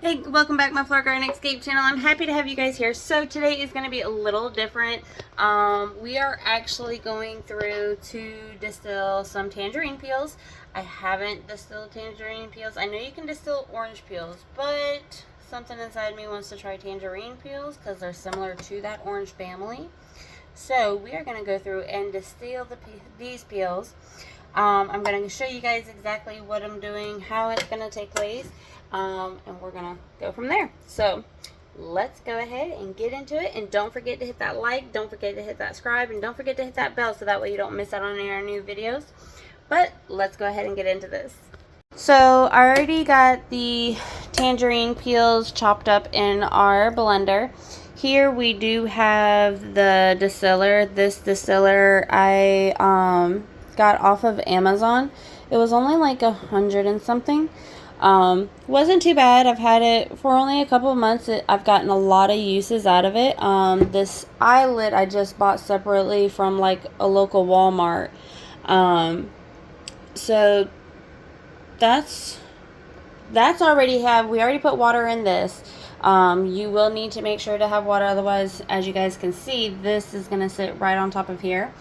Hey, welcome back my Flower Garden Escape channel. I'm happy to have you guys here. So today is going to be a little different. We are actually going through to distill some tangerine peels. I haven't distilled tangerine peels. I know you can distill orange peels, but something inside me wants to try tangerine peels because they're similar to that orange family. So we are going to go through and distill these peels. I'm going to show you guys exactly what I'm doing, how it's going to take place, and we're going to go from there. So let's go ahead and get into it. And don't forget to hit that like, don't forget to hit that subscribe, and don't forget to hit that bell so that way you don't miss out on any of our new videos. But let's go ahead and get into this. So I already got the tangerine peels chopped up in our blender. Here we do have the distiller. This distiller I got off of Amazon. It was only like $100 and something. Wasn't too bad. I've had it for only a couple of months. I've gotten a lot of uses out of it. This eyelet I just bought separately from like a local Walmart. So that's already we already put water in this. You will need to make sure to have water, otherwise, as you guys can see, this is going to sit right on top of here.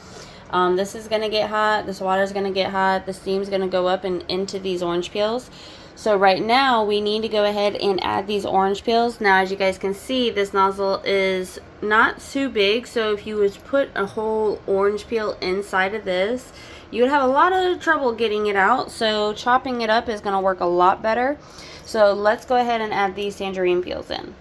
This is going to get hot, this water is going to get hot, the steam is going to go up and into these orange peels. So right now we need to go ahead and add these orange peels. Now as you guys can see, this nozzle is not too big, so if you would put a whole orange peel inside of this, you would have a lot of trouble getting it out. So chopping it up is going to work a lot better. So let's go ahead and add these tangerine peels in.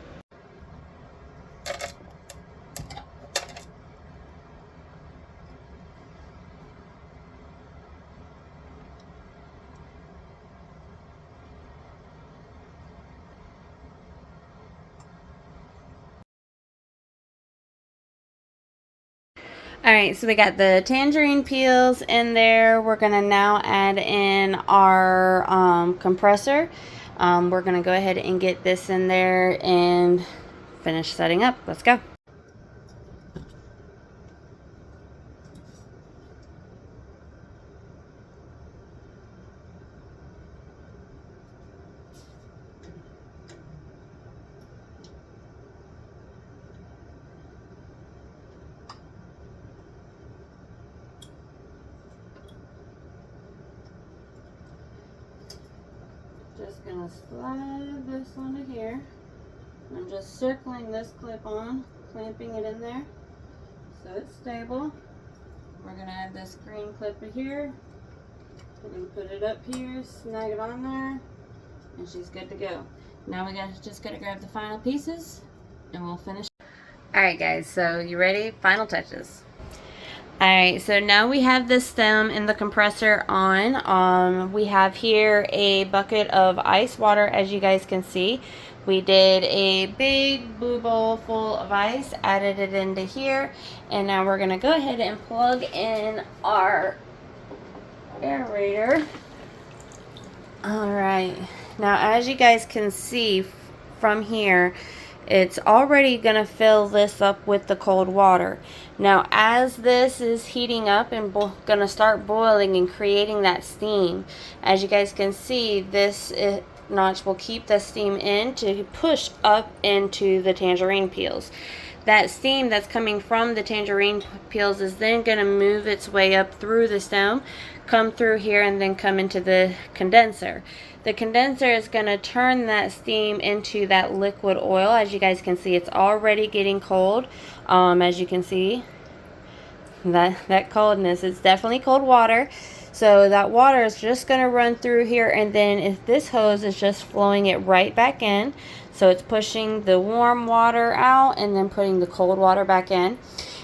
Alright, so we got the tangerine peels in there. We're going to now add in our compressor. We're going to go ahead and get this in there and finish setting up. Let's go. Just gonna slide this onto here. I'm just circling this clip on, clamping it in there so it's stable. We're gonna add this green clip here. We're gonna put it up here, snag it on there, and she's good to go. Now we just gotta grab the final pieces and we'll finish. Alright guys, so you ready? Final touches. Alright, so now we have the stem and the compressor on. We have here a bucket of ice water, as you guys can see. We did a big blue bowl full of ice, added it into here, and now we're going to go ahead and plug in our aerator. Alright, now as you guys can see from here, it's already going to fill this up with the cold water. Now as this is heating up and going to start boiling and creating that steam, as you guys can see, this notch will keep the steam in to push up into the tangerine peels. That steam that's coming from the tangerine peels is then going to move its way up through the stem, come through here, and then come into the condenser. The condenser is going to turn that steam into that liquid oil. As you guys can see, it's already getting cold. As you can see, that coldness, it's definitely cold water. So that water is just going to run through here, and then if this hose is just flowing it right back in. So it's pushing the warm water out and then putting the cold water back in.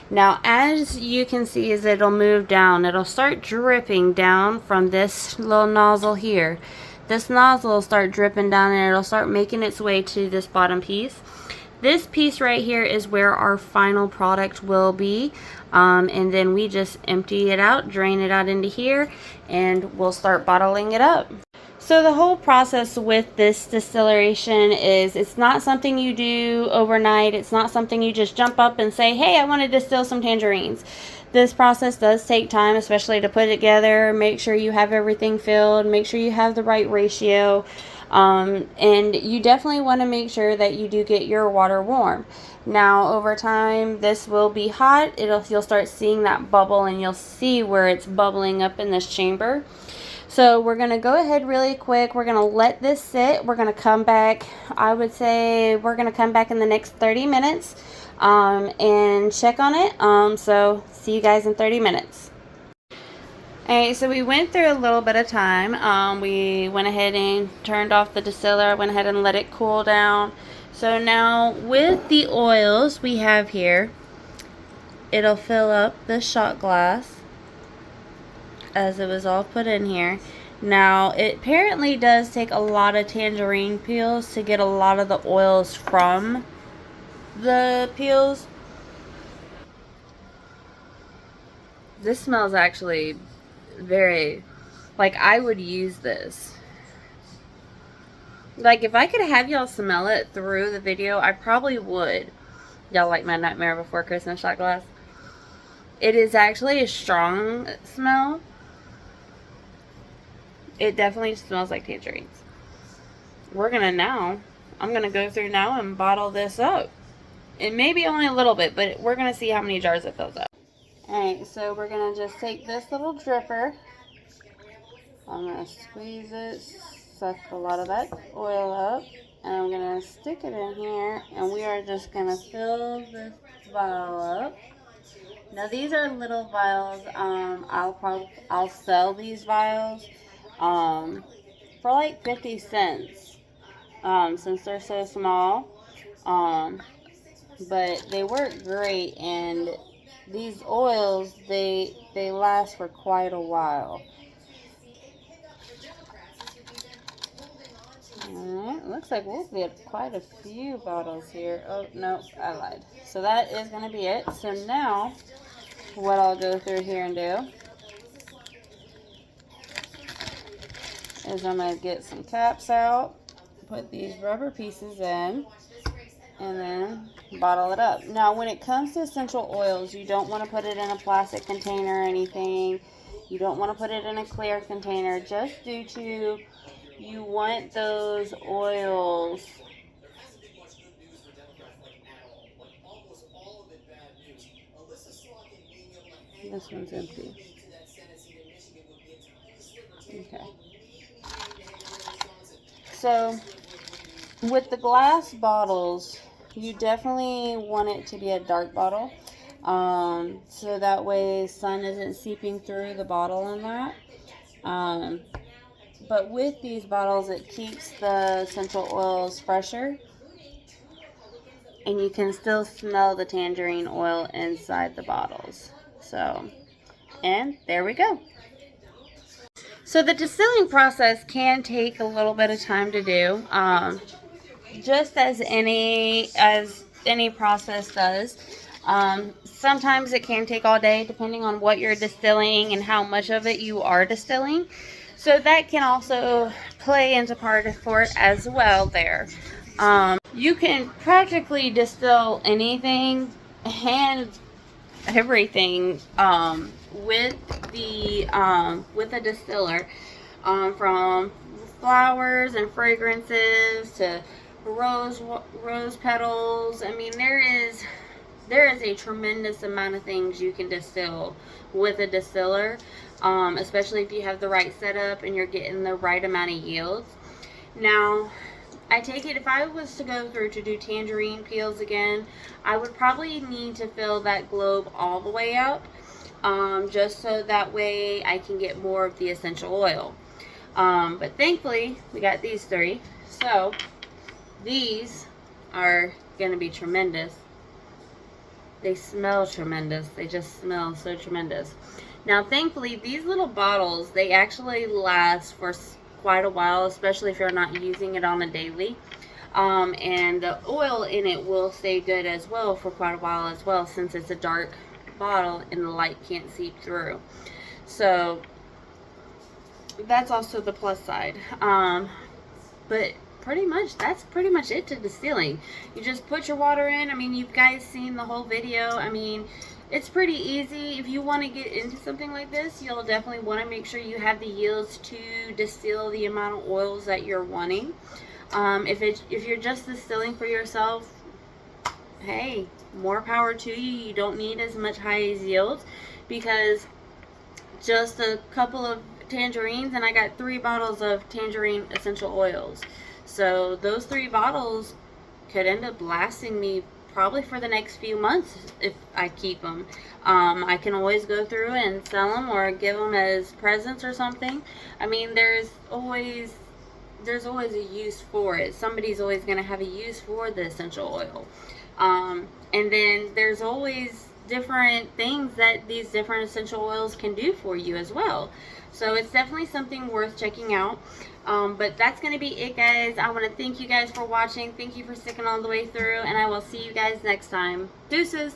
Now as you can see, as it'll move down, it'll start dripping down from this little nozzle here. This nozzle will start dripping down and it'll start making its way to this bottom piece. This piece right here is where our final product will be. And then we just empty it out, drain it out into here, and we'll start bottling it up. So the whole process with this distillation is, it's not something you do overnight. It's not something you just jump up and say, hey, I want to distill some tangerines. This process does take time, especially to put it together. Make sure you have everything filled. Make sure you have the right ratio. And you definitely want to make sure that you do get your water warm. Now over time this will be hot. You'll start seeing that bubble, and you'll see where it's bubbling up in this chamber. So we're going to go ahead really quick. We're going to let this sit. We're going to come back. I would say we're going to come back in the next 30 minutes and check on it. So see you guys in 30 minutes. Alright, so we went through a little bit of time. We went ahead and turned off the distiller. I went ahead and let it cool down. So now with the oils we have here, it'll fill up the shot glass as it was all put in here. Now it apparently does take a lot of tangerine peels to get a lot of the oils from the peels. This smells actually very, like, I would use this. Like, if I could have y'all smell it through the video, I probably would. Y'all like my Nightmare Before Christmas shot glass? It is actually a strong smell. It definitely smells like tangerines. I'm gonna go through now and bottle this up. It may be only a little bit, but we're gonna see how many jars it fills up. Alright, so we're gonna just take this little dripper. I'm gonna squeeze it, suck a lot of that oil up, and I'm gonna stick it in here, and we are just gonna fill this vial up. Now these are little vials. I'll sell these vials for like 50 cents since they're so small. But they work great, and these oils they last for quite a while. Alright, looks like we'll get quite a few bottles here. Oh no, I lied. So that is going to be it. So now what I'll go through here and do is I'm going to get some caps out, put these rubber pieces in, and then bottle it up. Now when it comes to essential oils, you don't want to put it in a plastic container or anything. You don't want to put it in a clear container, just due to you want those oils this one's empty. Okay. So with the glass bottles, you definitely want it to be a dark bottle, so that way sun isn't seeping through the bottle and that. But with these bottles, it keeps the essential oils fresher, and you can still smell the tangerine oil inside the bottles. So, and there we go. So the distilling process can take a little bit of time to do, just as any process does. Sometimes it can take all day, depending on what you're distilling and how much of it you are distilling. So that can also play into part for it as well there. You can practically distill anything and everything with a distiller, from flowers and fragrances to rose petals. I mean, there is a tremendous amount of things you can distill with a distiller, especially if you have the right setup and you're getting the right amount of yields. Now, I take it if I was to go through to do tangerine peels again, I would probably need to fill that globe all the way up, just so that way I can get more of the essential oil. But thankfully, we got these three. So, these are going to be tremendous. They smell tremendous. They just smell so tremendous. Now, thankfully, these little bottles, they actually last for quite a while, especially if you're not using it on a daily. And the oil in it will stay good as well for quite a while as well, since it's a dark bottle and the light can't seep through. So that's also the plus side. But that's pretty much it to distilling. You just put your water in. I mean, you guys seen the whole video. I mean, it's pretty easy. If you want to get into something like this, you'll definitely want to make sure you have the yields to distill the amount of oils that you're wanting. If you're just distilling for yourself, hey, more power to you. You don't need as much high yields, because just a couple of tangerines and I got 3 bottles of tangerine essential oils. So those 3 bottles could end up lasting me probably for the next few months if I keep them. I can always go through and sell them or give them as presents or something. I mean, there's always a use for it. Somebody's always going to have a use for the essential oil. And then there's always different things that these different essential oils can do for you as well. So it's definitely something worth checking out. But that's going to be it, guys. I want to thank you guys for watching. Thank you for sticking all the way through, and I will see you guys next time. Deuces!